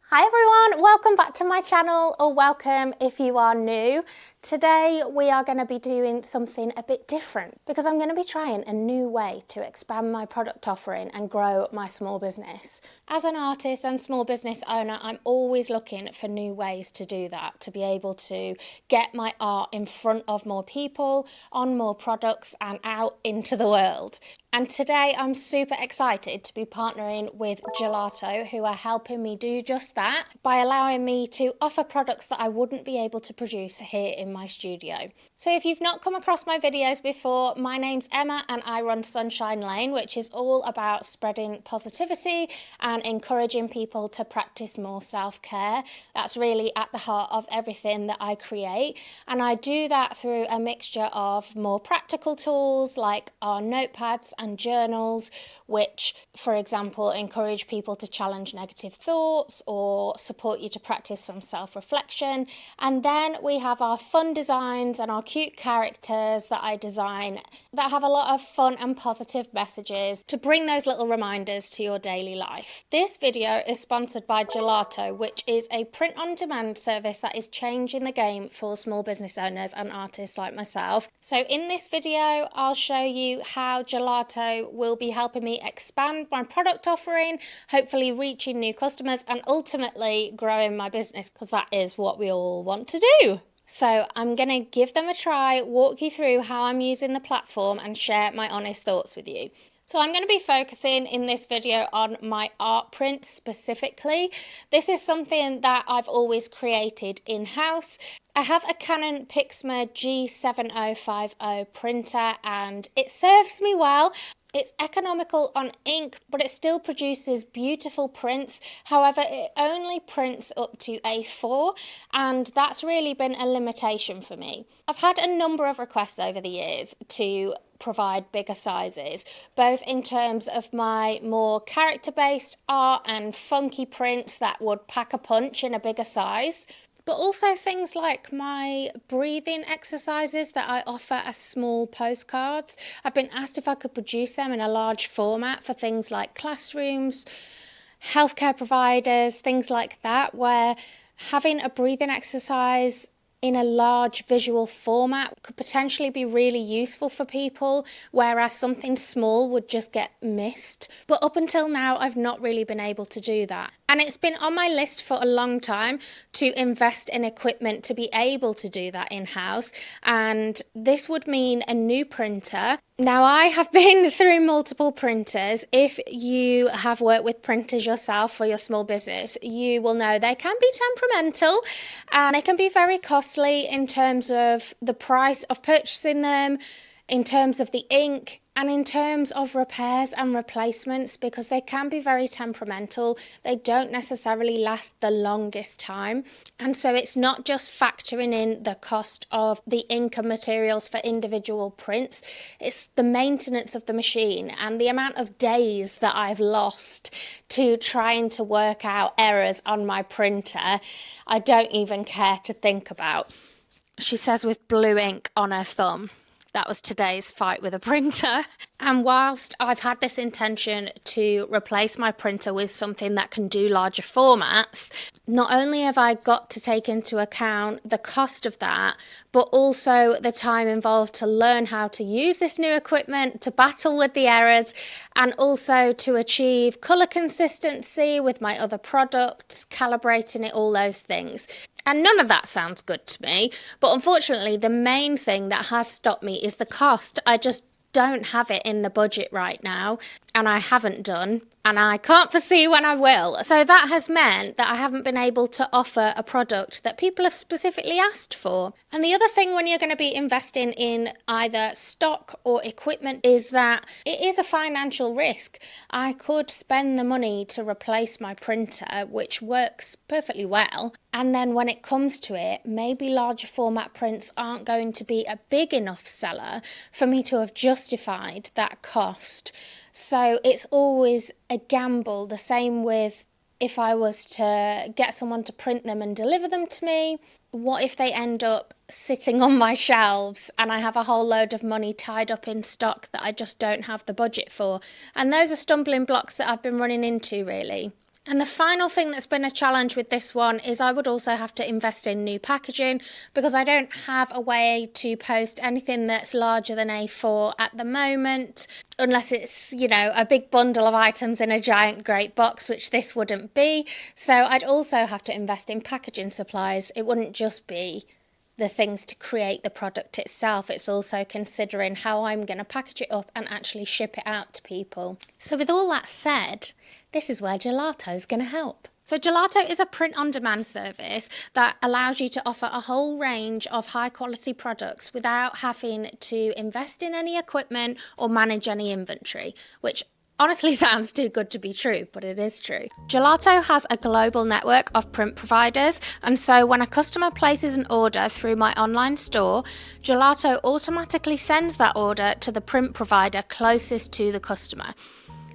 Hi everyone, welcome back to my channel, or welcome if you are new. Today we are going to be doing something a bit different because I'm going to be trying a new way to expand my product offering and grow my small business. As an artist and small business owner, I'm always looking for new ways to do that, to be able to get my art in front of more people, on more products and out into the world. And today I'm super excited to be partnering with Gelato, who are helping me do just that by allowing me to offer products that I wouldn't be able to produce here in my studio. So if you've not come across my videos before, my name's Emma and I run Sunshine Lane, which is all about spreading positivity and encouraging people to practice more self-care. That's really at the heart of everything that I create. And I do that through a mixture of more practical tools like our notepads and journals, which, for example, encourage people to challenge negative thoughts or support you to practice some self-reflection. And then we have our fun designs and our cute characters that I design that have a lot of fun and positive messages to bring those little reminders to your daily life. This video is sponsored by Gelato, which is a print-on-demand service that is changing the game for small business owners and artists like myself. So in this video, I'll show you how Gelato will be helping me expand my product offering, hopefully reaching new customers and ultimately growing my business, because that is what we all want to do. So I'm going to give them a try, walk you through how I'm using the platform and share my honest thoughts with you. So I'm going to be focusing in this video on my art print specifically. This is something that I've always created in-house. I have a Canon Pixma G7050 printer and it serves me well. It's economical on ink, but it still produces beautiful prints. However, it only prints up to A4, and that's really been a limitation for me. I've had a number of requests over the years to provide bigger sizes, both in terms of my more character-based art and funky prints that would pack a punch in a bigger size, but also things like my breathing exercises that I offer as small postcards. I've been asked if I could produce them in a large format for things like classrooms, healthcare providers, things like that, where having a breathing exercise in a large visual format could potentially be really useful for people, whereas something small would just get missed. But up until now, I've not really been able to do that. And it's been on my list for a long time to invest in equipment to be able to do that in-house. And this would mean a new printer. Now, I have been through multiple printers. If you have worked with printers yourself for your small business, you will know they can be temperamental and they can be very costly in terms of the price of purchasing them, in terms of the ink, and in terms of repairs and replacements, because they can be very temperamental. They don't necessarily last the longest time. And so it's not just factoring in the cost of the ink and materials for individual prints, it's the maintenance of the machine and the amount of days that I've lost to trying to work out errors on my printer. I don't even care to think about. She says with blue ink on her thumb. That was today's fight with a printer. And whilst I've had this intention to replace my printer with something that can do larger formats, not only have I got to take into account the cost of that, but also the time involved to learn how to use this new equipment, to battle with the errors, and also to achieve colour consistency with my other products, calibrating it, all those things. And none of that sounds good to me. But unfortunately, the main thing that has stopped me is the cost. I just don't have it in the budget right now, and I haven't done, and I can't foresee when I will. So that has meant that I haven't been able to offer a product that people have specifically asked for. And the other thing when you're going to be investing in either stock or equipment is that it is a financial risk. I could spend the money to replace my printer, which works perfectly well, and then when it comes to it, maybe larger format prints aren't going to be a big enough seller for me to have justified that cost. So it's always a gamble. The same with if I was to get someone to print them and deliver them to me. What if they end up sitting on my shelves and I have a whole load of money tied up in stock that I just don't have the budget for? And those are stumbling blocks that I've been running into, really. And the final thing that's been a challenge with this one is I would also have to invest in new packaging because I don't have a way to post anything that's larger than A4 at the moment, unless it's, a big bundle of items in a giant great box, which this wouldn't be. So I'd also have to invest in packaging supplies. It wouldn't just be the things to create the product itself. It's also considering how I'm going to package it up and actually ship it out to people. So with all that said, this is where Gelato is going to help. So Gelato is a print-on-demand service that allows you to offer a whole range of high-quality products without having to invest in any equipment or manage any inventory, which honestly sounds too good to be true, but it is true. Gelato has a global network of print providers, and so when a customer places an order through my online store, Gelato automatically sends that order to the print provider closest to the customer.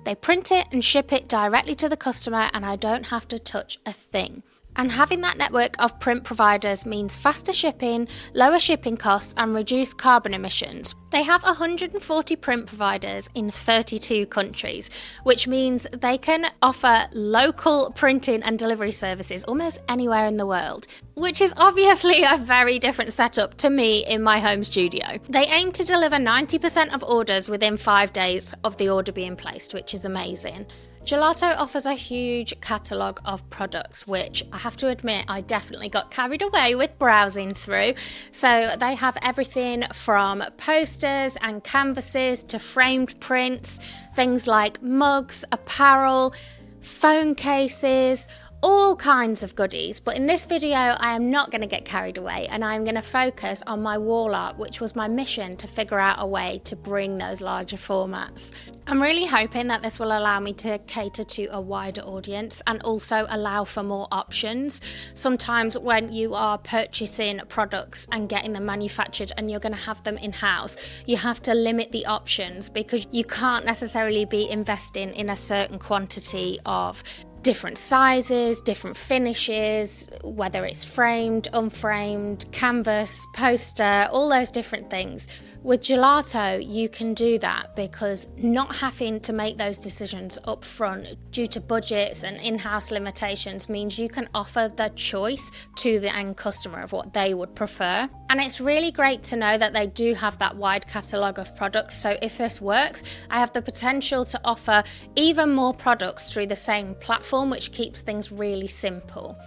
They print it and ship it directly to the customer, and I don't have to touch a thing. And having that network of print providers means faster shipping, lower shipping costs, and reduced carbon emissions. They have 140 print providers in 32 countries, which means they can offer local printing and delivery services almost anywhere in the world, which is obviously a very different setup to me in my home studio. They aim to deliver 90% of orders within 5 days of the order being placed, which is amazing. Gelato offers a huge catalogue of products, which I have to admit I definitely got carried away with browsing through. So they have everything from posters and canvases to framed prints, things like mugs, apparel, phone cases, all kinds of goodies. But in this video I am not going to get carried away, and I'm going to focus on my wall art, which was my mission to figure out a way to bring those larger formats. I'm really hoping that this will allow me to cater to a wider audience and also allow for more options. Sometimes when you are purchasing products and getting them manufactured and you're going to have them in-house, you have to limit the options because you can't necessarily be investing in a certain quantity of different sizes, different finishes, whether it's framed, unframed, canvas, poster, all those different things. With Gelato, you can do that because not having to make those decisions up front due to budgets and in-house limitations means you can offer the choice to the end customer of what they would prefer. And it's really great to know that they do have that wide catalogue of products. So if this works, I have the potential to offer even more products through the same platform, which keeps things really simple.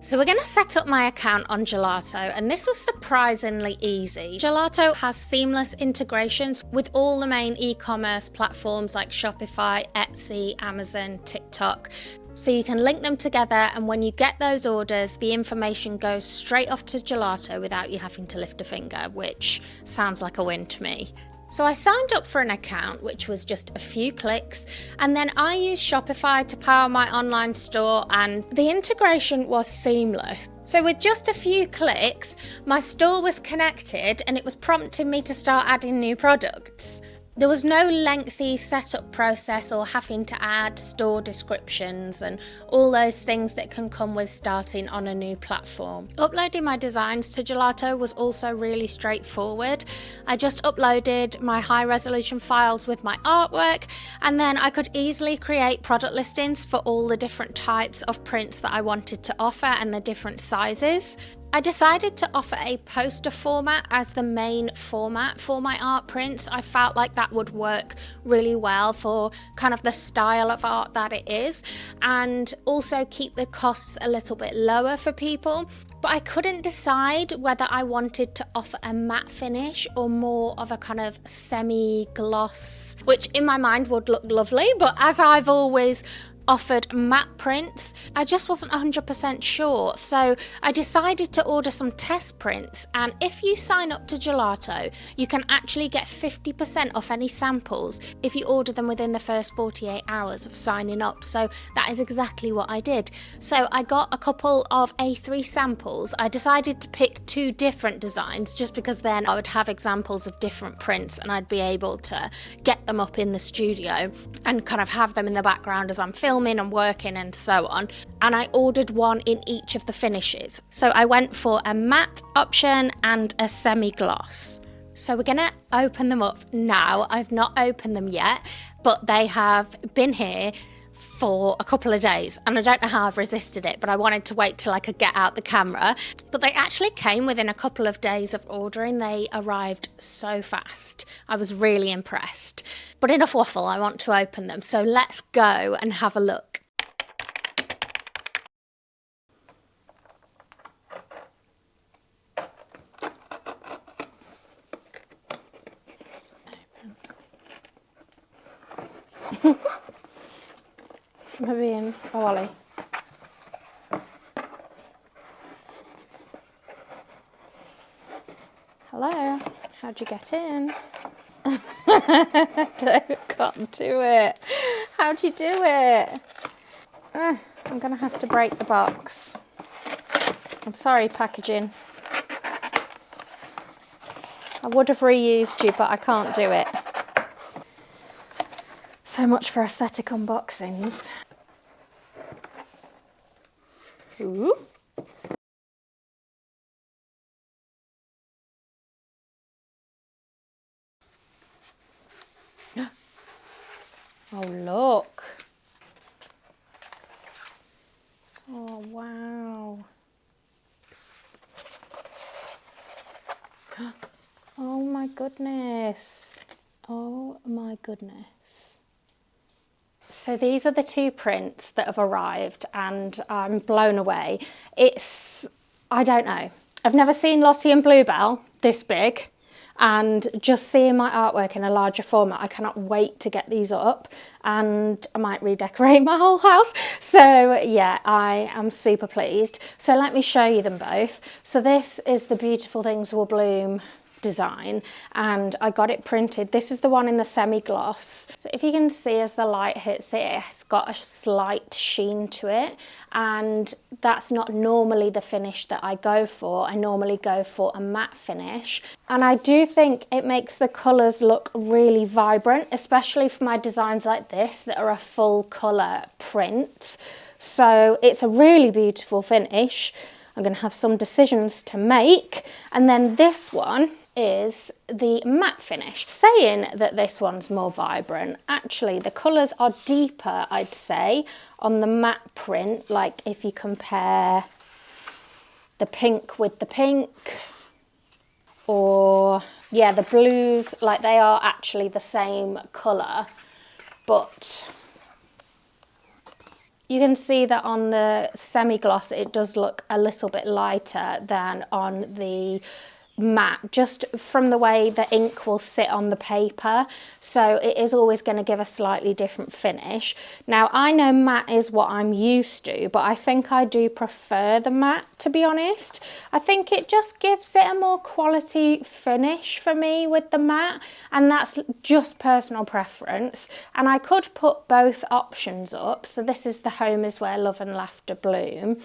So we're going to set up my account on Gelato, and this was surprisingly easy. Gelato has seamless integrations with all the main e-commerce platforms like Shopify, Etsy, Amazon, TikTok. So you can link them together, and when you get those orders, the information goes straight off to Gelato without you having to lift a finger, which sounds like a win to me. So I signed up for an account, which was just a few clicks, and then I used Shopify to power my online store, and the integration was seamless. So with just a few clicks, my store was connected and it was prompting me to start adding new products. There was no lengthy setup process or having to add store descriptions and all those things that can come with starting on a new platform. Uploading my designs to Gelato was also really straightforward. I just uploaded my high resolution files with my artwork, and then I could easily create product listings for all the different types of prints that I wanted to offer and the different sizes. I decided to offer a poster format as the main format for my art prints. I felt like that would work really well for kind of the style of art that it is, and also keep the costs a little bit lower for people. But I couldn't decide whether I wanted to offer a matte finish or more of a kind of semi-gloss, which in my mind would look lovely, but as I've always offered matte prints, I just wasn't 100% sure. So I decided to order some test prints, and if you sign up to Gelato, you can actually get 50% off any samples if you order them within the first 48 hours of signing up. So that is exactly what I did. So I got a couple of A3 samples. I decided to pick 2 different designs just because then I would have examples of different prints and I'd be able to get them up in the studio and kind of have them in the background as I'm filming and working and so on. And I ordered one in each of the finishes. So I went for a matte option and a semi-gloss. So we're gonna open them up now. I've not opened them yet, but but they have been here for a couple of days, and I don't know how I've resisted it, but I wanted to wait till I could get out the camera. But they actually came within a couple of days of ordering. They arrived so fast. I was really impressed. But enough waffle, I want to open them. So let's go and have a look. Maybe in Ollie. Hello, how'd you get in? Can't do it. How'd you do it? I'm gonna have to break the box. I'm sorry, packaging. I would have reused you, but I can't do it. So much for aesthetic unboxings. Ooh. Oh, look. Oh, wow. Oh my goodness. Oh my goodness. So these are the two prints that have arrived, and I'm blown away. I don't know. I've never seen Lottie and Bluebell this big, and just seeing my artwork in a larger format, I cannot wait to get these up, and I might redecorate my whole house. So yeah, I am super pleased. So let me show you them both. So this is the Beautiful Things Will Bloom design, and I got it printed. This is the one in the semi-gloss. So if you can see, as the light hits it, it's got a slight sheen to it, and that's not normally the finish that I go for. I normally go for a matte finish, and I do think it makes the colours look really vibrant, especially for my designs like this that are a full colour print. So it's a really beautiful finish. I'm going to have some decisions to make. And then this one is the matte finish. Saying that this one's more vibrant, actually the colours are deeper, I'd say, on the matte print. Like if you compare the pink with the pink, or yeah, the blues, like they are actually the same colour, but you can see that on the semi-gloss it does look a little bit lighter than on the matte, just from the way the ink will sit on the paper. So it is always going to give a slightly different finish. Now I know matte is what I'm used to, but I think I do prefer the matte, to be honest. I think it just gives it a more quality finish for me with the matte, and that's just personal preference. And I could put both options up. So this is the Home is Where Love and Laughter Bloom.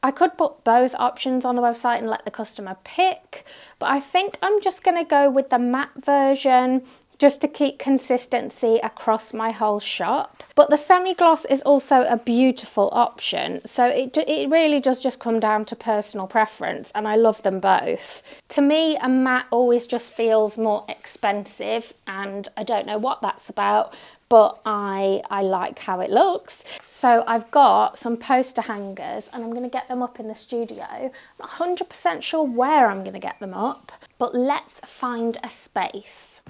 I could put both options on the website and let the customer pick, but I think I'm just going to go with the matte version just to keep consistency across my whole shop. But the semi-gloss is also a beautiful option, so it really does just come down to personal preference, and I love them both. To me, a matte always just feels more expensive, and I don't know what that's about, but I like how it looks. So I've got some poster hangers, and I'm going to get them up in the studio. I'm not 100% sure where I'm going to get them up, but let's find a space.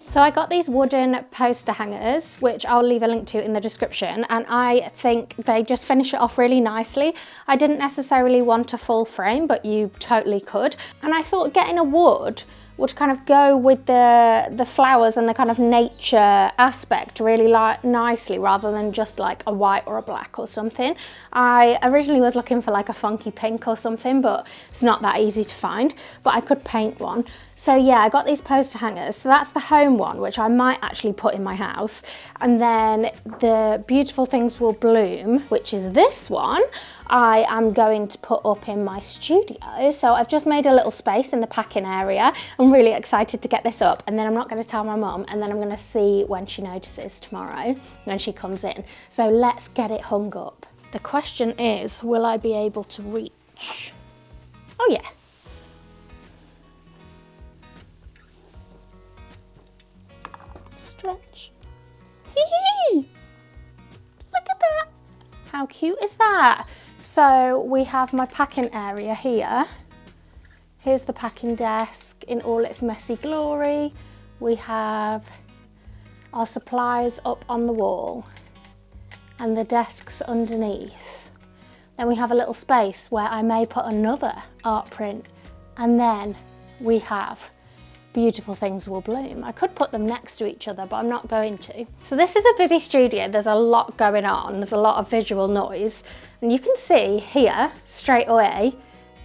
So I got these wooden poster hangers, which I'll leave a link to in the description, and I think they just finish it off really nicely. I didn't necessarily want a full frame, but you totally could. And I thought getting a wood would kind of go with the flowers and the kind of nature aspect really nicely, rather than just like a white or a black or something. I originally was looking for like a funky pink or something, but it's not that easy to find, but I could paint one. So yeah, I got these poster hangers. So that's the home one, which I might actually put in my house. And then the Beautiful Things Will Bloom, which is this one, I am going to put up in my studio. So I've just made a little space in the packing area. I'm really excited to get this up, and then I'm not going to tell my mum, and then I'm going to see when she notices tomorrow when she comes in. So let's get it hung up. The question is, will I be able to reach? Oh yeah. Stretch. Look at that. How cute is that? So we have my packing area here. Here's the packing desk in all its messy glory. We have our supplies up on the wall and the desks underneath. Then we have a little space where I may put another art print, and then we have Beautiful Things Will Bloom. I could put them next to each other, but I'm not going to. So this is a busy studio. There's a lot going on. There's a lot of visual noise. And you can see here, straight away,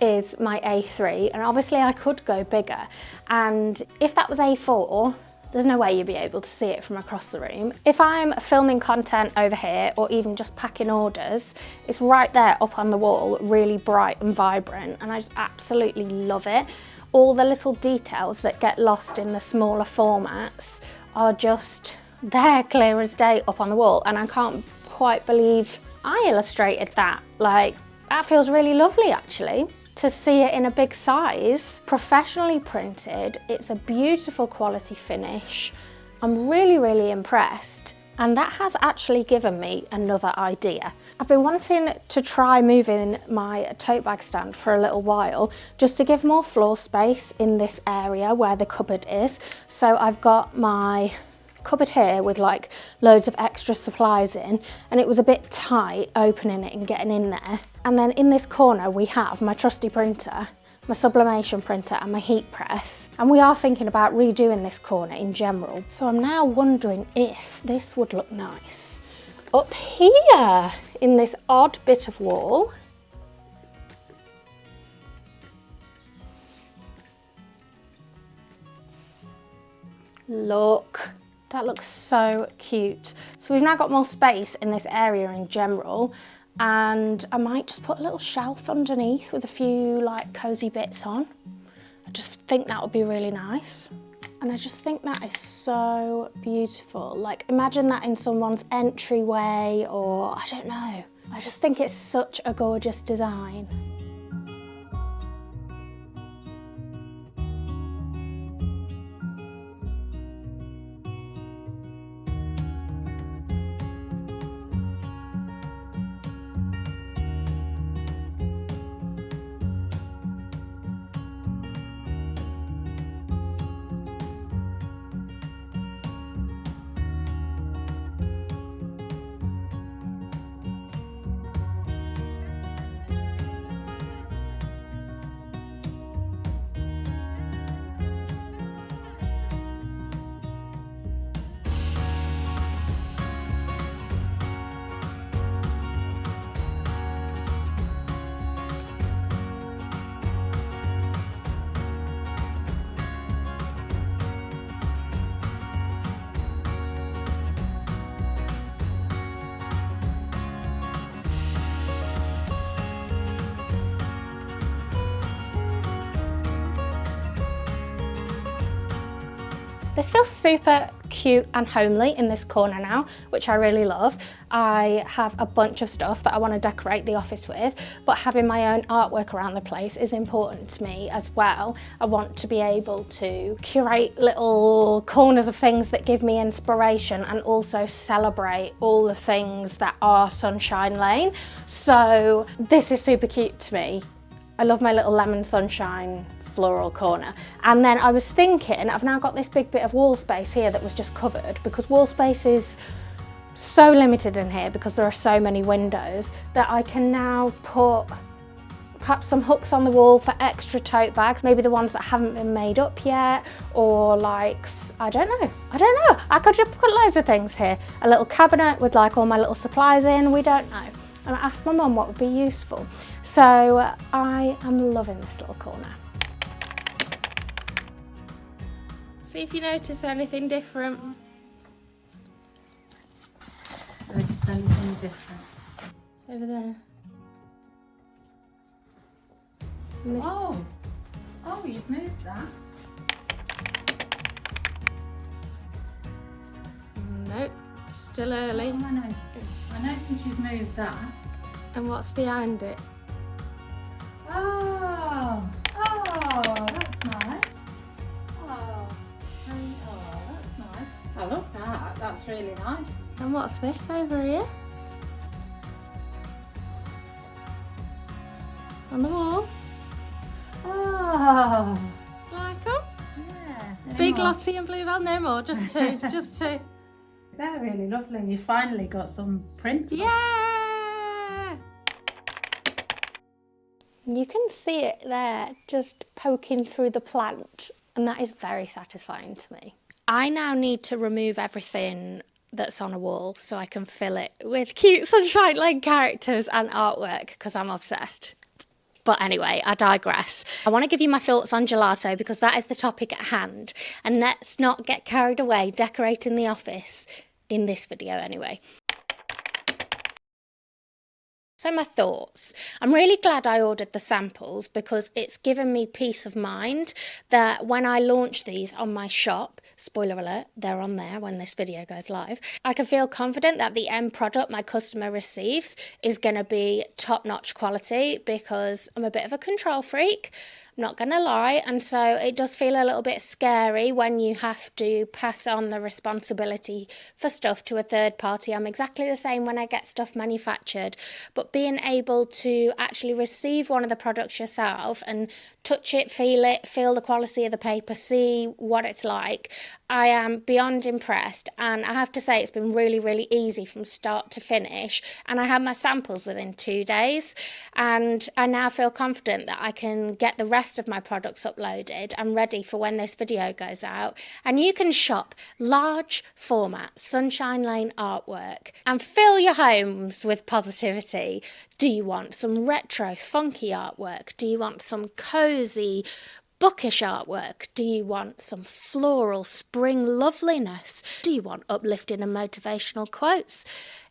is my A3. And obviously I could go bigger. And if that was A4, there's no way you'd be able to see it from across the room. If I'm filming content over here, or even just packing orders, it's right there up on the wall, really bright and vibrant. And I just absolutely love it. All the little details that get lost in the smaller formats are just there, clear as day, up on the wall. And I can't quite believe I illustrated that. Like, that feels really lovely, actually, to see it in a big size. Professionally printed. It's a beautiful quality finish. I'm really, really impressed. And that has actually given me another idea. I've been wanting to try moving my tote bag stand for a little while, just to give more floor space in this area where the cupboard is. So I've got my cupboard here with like loads of extra supplies in, and it was a bit tight opening it and getting in there. And then in this corner we have my trusty printer, my sublimation printer and my heat press. And we are thinking about redoing this corner in general. So I'm now wondering if this would look nice up here in this odd bit of wall. Look, that looks so cute. So we've now got more space in this area in general. And I might just put a little shelf underneath with a few like cozy bits on. I just think that would be really nice. And I just think that is so beautiful. Like, imagine that in someone's entryway, or I don't know. I just think it's such a gorgeous design. This feels super cute and homely in this corner now, which I really love. I have a bunch of stuff that I want to decorate the office with, but having my own artwork around the place is important to me as well. I want to be able to curate little corners of things that give me inspiration and also celebrate all the things that are Sunshine Lane. So this is super cute to me. I love my little lemon sunshine floral corner. And then I was thinking, I've now got this big bit of wall space here that was just covered, because wall space is so limited in here because there are so many windows, that I can now put perhaps some hooks on the wall for extra tote bags, maybe the ones that haven't been made up yet, or like, I don't know. I could just put loads of things here. A little cabinet with like all my little supplies in, we don't know. And I asked my mum what would be useful. So I am loving this little corner. See if you notice anything different. Notice anything different? Over there. Oh, you've moved that. Nope, still early. Oh, I noticed you've moved that. And what's behind it? Oh, that's nice. Oh, that's nice. I love that. That's really nice. And what's this over here? On the wall. Oh, Like them? yeah. Big Lottie and Bluebell, no more, just two, just two. They're really lovely. You finally got some prints. Yeah! You can see it there, just poking through the plant, and that is very satisfying to me. I now need to remove everything that's on a wall so I can fill it with cute Sunshine Lane characters and artwork because I'm obsessed. But anyway, I digress. I want to give you my thoughts on gelato because that is the topic at hand. And let's not get carried away decorating the office in this video anyway. So my thoughts. I'm really glad I ordered the samples because it's given me peace of mind that when I launch these on my shop, spoiler alert, they're on there when this video goes live, I can feel confident that the end product my customer receives is going to be top-notch quality because I'm a bit of a control freak. I'm not going to lie, and so it does feel a little bit scary when you have to pass on the responsibility for stuff to a third party. I'm exactly the same when I get stuff manufactured, but being able to actually receive one of the products yourself and touch it, feel the quality of the paper, see what it's like, I am beyond impressed. And I have to say it's been really, really easy from start to finish, and I had my samples within 2 days, and I now feel confident that I can get the rest of my products uploaded and ready for when this video goes out. And you can shop large format Sunshine Lane artwork and fill your homes with positivity. Do you want some retro funky artwork? Do you want some cozy bookish artwork? Do you want some floral spring loveliness? Do you want uplifting and motivational quotes?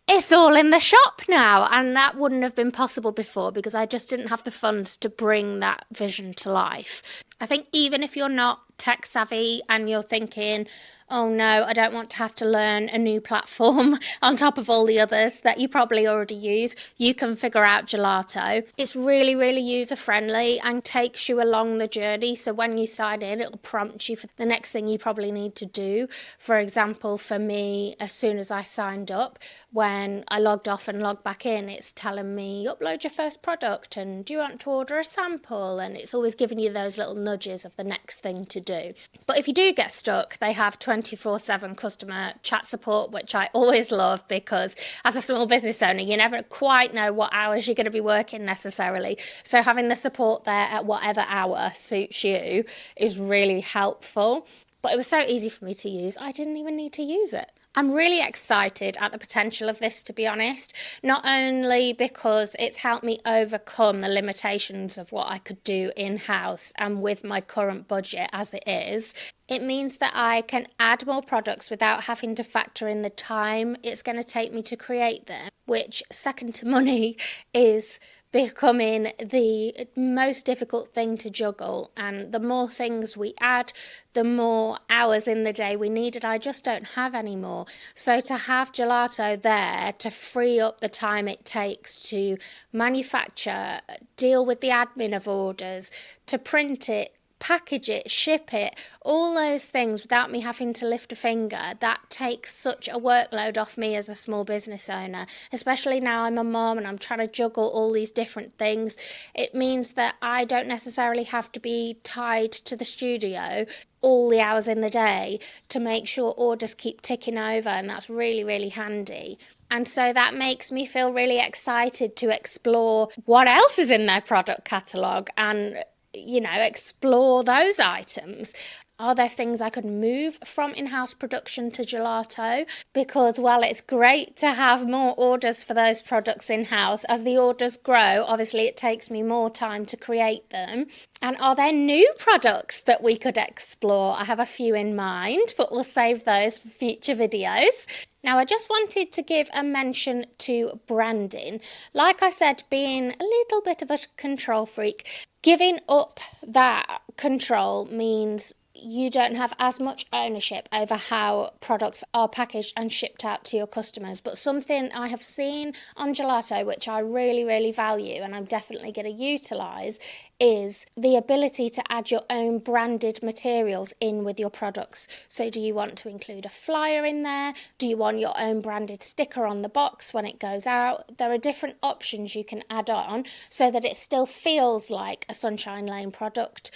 It's all in the shop now, and that wouldn't have been possible before because I just didn't have the funds to bring that vision to life. I think even if you're not tech savvy and you're thinking, oh no, I don't want to have to learn a new platform on top of all the others that you probably already use, you can figure out Gelato. It's really, really user friendly and takes you along the journey. So when you sign in, it'll prompt you for the next thing you probably need to do. For example, for me, as soon as I signed up, when I logged off and logged back in, it's telling me, upload your first product and do you want to order a sample? And it's always giving you those little nudges of the next thing to do. But if you do get stuck, they have 24/7 customer chat support, which I always love because as a small business owner, you never quite know what hours you're going to be working necessarily. So having the support there at whatever hour suits you is really helpful. But it was so easy for me to use, I didn't even need to use it. I'm really excited at the potential of this, to be honest, not only because it's helped me overcome the limitations of what I could do in-house and with my current budget as it is. It means that I can add more products without having to factor in the time it's going to take me to create them, which, second to money, is becoming the most difficult thing to juggle. And the more things we add, the more hours in the day we need, and I just don't have any more. So to have Gelato there to free up the time it takes to manufacture, deal with the admin of orders, to print it, package it, ship it, all those things without me having to lift a finger, that takes such a workload off me as a small business owner, especially now I'm a mom and I'm trying to juggle all these different things. It means that I don't necessarily have to be tied to the studio all the hours in the day to make sure orders keep ticking over, and that's really, really handy. And so that makes me feel really excited to explore what else is in their product catalogue and explore those items. Are there things I could move from in-house production to Gelato? Because while it's great to have more orders for those products in-house, as the orders grow, obviously it takes me more time to create them. And are there new products that we could explore? I have a few in mind, but we'll save those for future videos. Now, I just wanted to give a mention to branding. Like I said, being a little bit of a control freak, giving up that control means you don't have as much ownership over how products are packaged and shipped out to your customers. But something I have seen on Gelato, which I really, really value and I'm definitely going to utilise, is the ability to add your own branded materials in with your products. So do you want to include a flyer in there? Do you want your own branded sticker on the box when it goes out? There are different options you can add on so that it still feels like a Sunshine Lane product,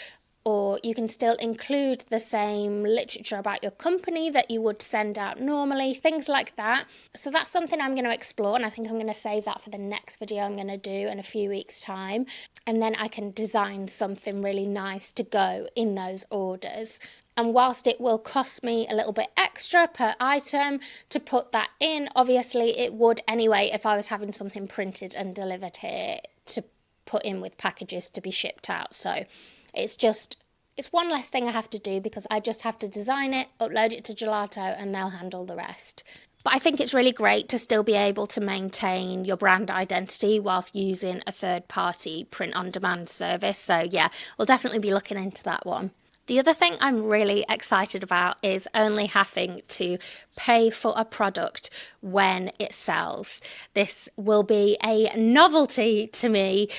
or you can still include the same literature about your company that you would send out normally, things like that. So that's something I'm going to explore, and I think I'm going to save that for the next video I'm going to do in a few weeks' time. And then I can design something really nice to go in those orders. And whilst it will cost me a little bit extra per item to put that in, obviously it would anyway if I was having something printed and delivered here to put in with packages to be shipped out. So it's one less thing I have to do because I just have to design it, upload it to Gelato, and they'll handle the rest. But I think it's really great to still be able to maintain your brand identity whilst using a third-party print-on-demand service. So yeah, we'll definitely be looking into that one. The other thing I'm really excited about is only having to pay for a product when it sells. This will be a novelty to me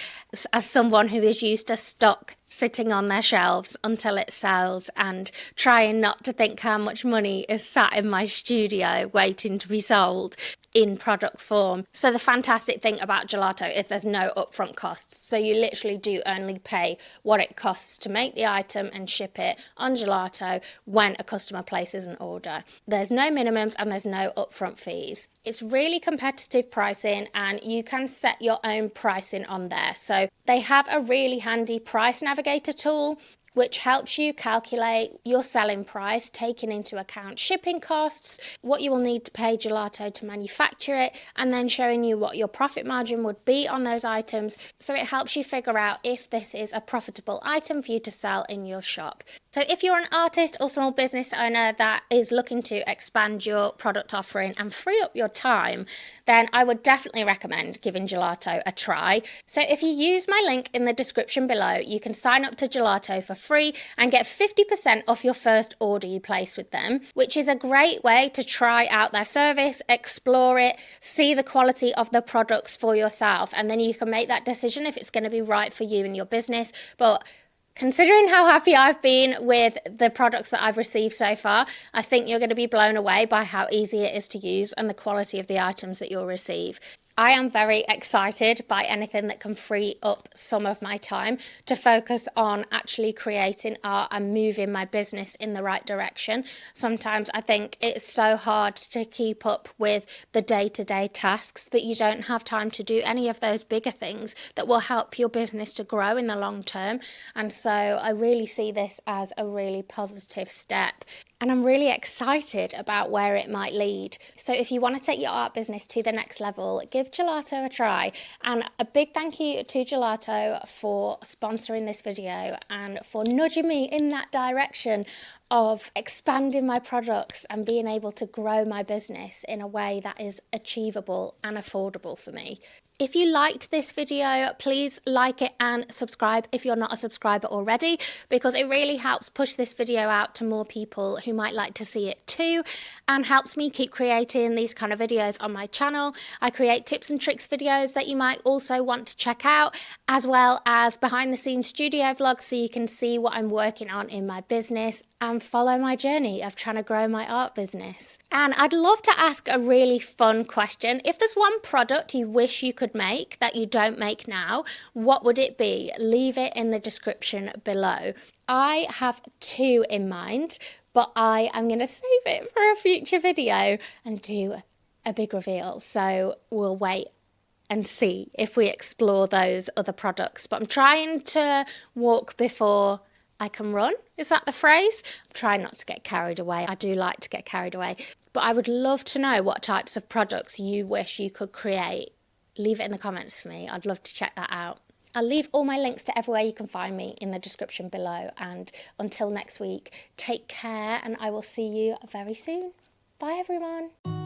as someone who is used to stock sitting on their shelves until it sells and trying not to think how much money is sat in my studio waiting to be sold in product form. So the fantastic thing about Gelato is there's no upfront costs. So you literally do only pay what it costs to make the item and ship it on Gelato when a customer places an order. There's no minimums and there's no upfront fees. It's really competitive pricing and you can set your own pricing on there. So they have a really handy price navigator tool which helps you calculate your selling price, taking into account shipping costs, what you will need to pay Gelato to manufacture it, and then showing you what your profit margin would be on those items. So it helps you figure out if this is a profitable item for you to sell in your shop. So if you're an artist or small business owner that is looking to expand your product offering and free up your time, then I would definitely recommend giving Gelato a try. So if you use my link in the description below, you can sign up to Gelato for free and get 50% off your first order you place with them, which is a great way to try out their service, explore it, see the quality of the products for yourself, and then you can make that decision if it's going to be right for you and your business. But considering how happy I've been with the products that I've received so far, I think you're going to be blown away by how easy it is to use and the quality of the items that you'll receive. I am very excited by anything that can free up some of my time to focus on actually creating art and moving my business in the right direction. Sometimes I think it's so hard to keep up with the day-to-day tasks that you don't have time to do any of those bigger things that will help your business to grow in the long term. And so I really see this as a really positive step. And I'm really excited about where it might lead. So if you want to take your art business to the next level, give Gelato a try. And a big thank you to Gelato for sponsoring this video and for nudging me in that direction of expanding my products and being able to grow my business in a way that is achievable and affordable for me. If you liked this video, please like it and subscribe if you're not a subscriber already, because it really helps push this video out to more people who might like to see it too, and helps me keep creating these kind of videos on my channel. I create tips and tricks videos that you might also want to check out, as well as behind the scenes studio vlogs so you can see what I'm working on in my business and follow my journey of trying to grow my art business. And I'd love to ask a really fun question. If there's one product you wish you could make that you don't make now, what would it be? Leave it in the description below. I have 2 in mind, but I am going to save it for a future video and do a big reveal. So we'll wait and see if we explore those other products. But I'm trying to walk before I can run. Is that the phrase? I'm trying not to get carried away. I do like to get carried away. But I would love to know what types of products you wish you could create. Leave it in the comments for me. I'd love to check that out. I'll leave all my links to everywhere you can find me in the description below. And until next week, take care and I will see you very soon. Bye everyone.